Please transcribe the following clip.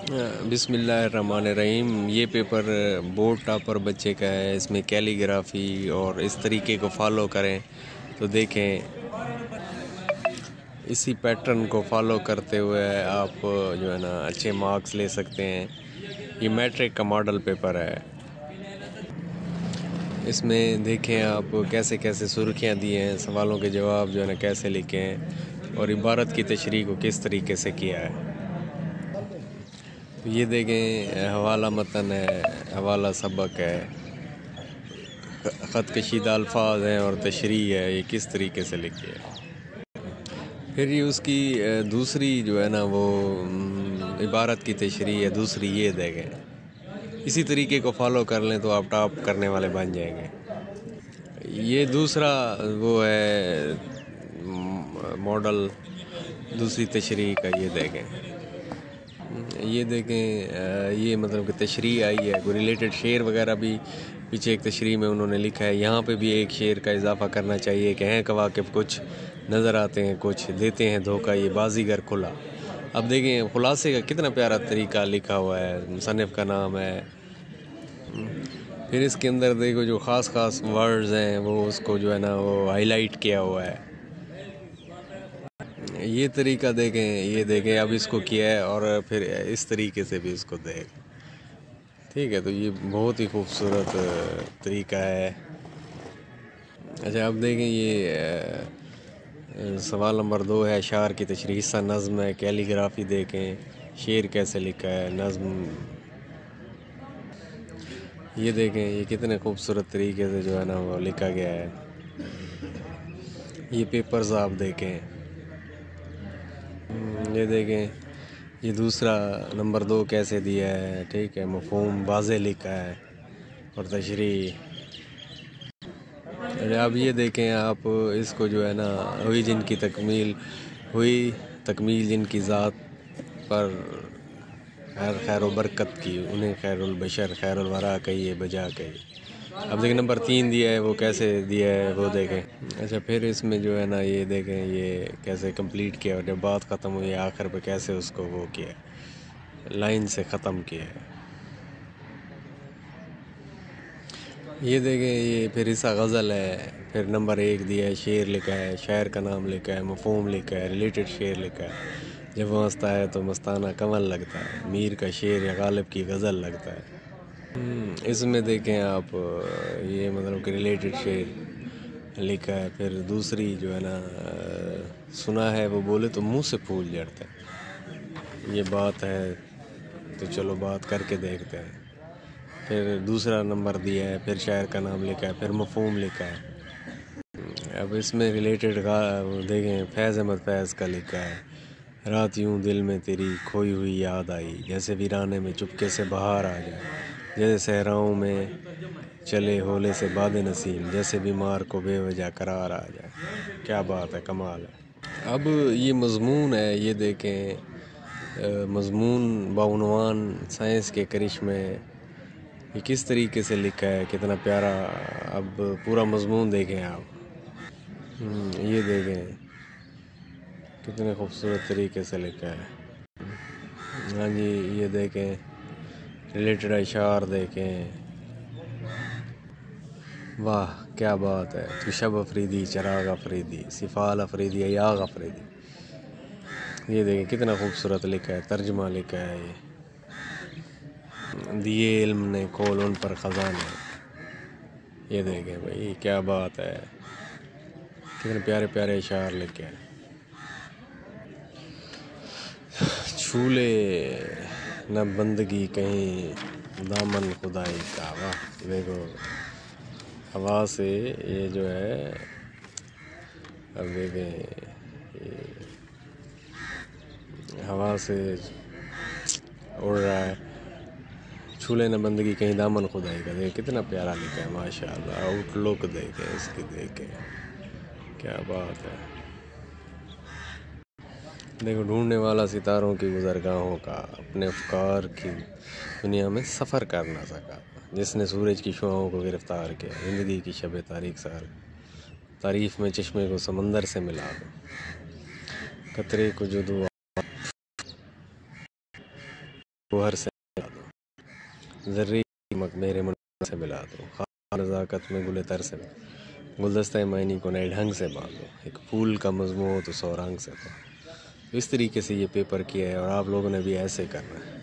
بسم اللہ الرحمن الرحیم۔ یہ پیپر بورڈ ٹاپر بچے کا ہے۔ اس میں کیلی گرافی اور اس طریقے کو فالو کریں تو دیکھیں اسی پیٹرن کو فالو کرتے ہوئے آپ جو ہے نا اچھے مارکس لے سکتے ہیں۔ یہ میٹرک کا ماڈل پیپر ہے۔ اس میں دیکھیں آپ کیسے کیسے سرخیاں دی ہیں، سوالوں کے جواب جو ہے نا کیسے لکھے ہیں اور عبارت کی تشریح کو کس طریقے سے کیا ہے۔ یہ دیکھیں حوالہ متن ہے، حوالہ سبق ہے، خط کشیدہ الفاظ ہیں اور تشریح ہے، یہ کس طریقے سے لکھی ہے۔ پھر یہ اس کی دوسری جو ہے نا وہ عبارت کی تشریح ہے، دوسری یہ دیکھیں۔ اسی طریقے کو فالو کر لیں تو آپ ٹاپ کرنے والے بن جائیں گے۔ یہ دوسرا وہ ہے ماڈل، دوسری تشریح کا، یہ دیکھیں۔ یہ دیکھیں یہ مطلب کہ تشریح آئی ہے، کوئی ریلیٹڈ شعر وغیرہ بھی پیچھے ایک تشریح میں انہوں نے لکھا ہے۔ یہاں پہ بھی ایک شعر کا اضافہ کرنا چاہیے کہ ہیں کواکب کچھ نظر آتے ہیں، کچھ دیتے ہیں دھوکہ، یہ بازیگر کھلا۔ اب دیکھیں خلاصے کا کتنا پیارا طریقہ لکھا ہوا ہے، مصنف کا نام ہے۔ پھر اس کے اندر دیکھو جو خاص خاص ورڈز ہیں وہ اس کو جو ہے نا وہ ہائی لائٹ کیا ہوا ہے۔ یہ طریقہ دیکھیں، یہ دیکھیں اب اس کو کیا ہے اور پھر اس طریقے سے بھی اس کو دیکھ، ٹھیک ہے۔ تو یہ بہت ہی خوبصورت طریقہ ہے۔ اچھا اب دیکھیں یہ سوال نمبر 2 ہے، اشعار کی تشریح، حصہ نظم ہے، کیلی گرافی دیکھیں، شعر کیسے لکھا ہے، نظم۔ یہ دیکھیں یہ کتنے خوبصورت طریقے سے جو ہے نا وہ لکھا گیا ہے۔ یہ پیپرز آپ دیکھیں، یہ دیکھیں یہ دوسرا نمبر 2 کیسے دیا ہے، ٹھیک ہے، مفہوم واضح لکھا ہے اور تشریح۔ اب یہ دیکھیں آپ اس کو جو ہے نا ہوئی جن کی تکمیل، ہوئی تکمیل جن کی ذات پر خیر و برکت کی، انہیں خیر البشر خیر الورا کہیے بجا کہیے۔ اب دیکھیں نمبر 3 دیا ہے، وہ کیسے دیا ہے وہ دیکھیں۔ اچھا پھر اس میں جو ہے نا یہ دیکھیں یہ کیسے کمپلیٹ کیا، اور جب بات ختم ہوئی آخر پہ کیسے اس کو وہ کیا، لائن سے ختم کیا ہے۔ یہ دیکھیں یہ پھر حصہ غزل ہے، پھر نمبر 1 دیا ہے، شعر لکھا ہے، شاعر کا نام لکھا ہے، مفہوم لکھا ہے، ریلیٹڈ شعر لکھا ہے۔ جب وہ ہنستا ہے تو مستانہ کنول لگتا ہے، میر کا شعر یا غالب کی غزل لگتا ہے۔ اس میں دیکھیں آپ یہ مطلب کہ ریلیٹڈ شعر لکھا ہے۔ پھر دوسری جو ہے نا سنا ہے وہ بولے تو منہ سے پھول جھڑتا ہے، یہ بات ہے تو چلو بات کر کے دیکھتے ہیں۔ پھر دوسرا نمبر دیا ہے، پھر شاعر کا نام لکھا ہے، پھر مفہوم لکھا ہے۔ اب اس میں ریلیٹڈ دیکھیں فیض احمد فیض کا لکھا ہے، رات یوں دل میں تیری کھوئی ہوئی یاد آئی، جیسے ویرانے میں چپکے سے بہار آ جائے، جیسے صحراؤں میں چلے ہولے سے باد نسیم، جیسے بیمار کو بے وجہ قرار آ جائے۔ کیا بات ہے، کمال ہے۔ اب یہ مضمون ہے، یہ دیکھیں مضمون بعنوان سائنس کے کرشمے، یہ کس طریقے سے لکھا ہے، کتنا پیارا۔ اب پورا مضمون دیکھیں آپ، یہ دیکھیں کتنے خوبصورت طریقے سے لکھا ہے۔ ہاں جی یہ دیکھیں ریلیٹڈ اشعار دیکھیں، واہ کیا بات ہے، تو شب افریدی چراغ افریدی، سفال افریدی ایاغ افریدی۔ یہ دیکھیں کتنا خوبصورت لکھا ہے، ترجمہ لکھا ہے۔ یہ دیے علم نے کھول ان پر خزانے، یہ دیکھیں بھائی کیا بات ہے، کتنے پیارے پیارے اشعار لکھے ہیں۔ چھولے نہ بندگی کہیں دامن خدائی کا، واہ دیکھو ہوا سے یہ جو ہے، اب دیکھیں ہوا سے اڑ رہا ہے، چھولے نہ بندگی کہیں دامن خدائی کا، دیکھیں کتنا پیارا لکھا ہے ماشاءاللہ۔ آؤٹ لک دیکھیں اس کی، دیکھیں کیا بات ہے۔ دیکھو ڈھونڈنے والا ستاروں کی گزرگاہوں کا، اپنے افکار کی دنیا میں سفر کر نہ سکا، جس نے سورج کی شعاعوں کو گرفتار کیا، زندگی کی شب تاریک سار تعریف میں چشمے کو سمندر سے ملا دو، قطرے کو جو دعا گوہر سے ملا دو، ذرے چمک میرے منور سے ملا دو، خواہ نزاکت میں گل تر سے گلدستہ معنی کو نئے ڈھنگ سے باندھو، ایک پھول کا مضمون تو 100 رنگ سے باندھو۔ اس طریقے سے یہ پیپر کیا ہے اور آپ لوگوں نے بھی ایسے کرنا ہے۔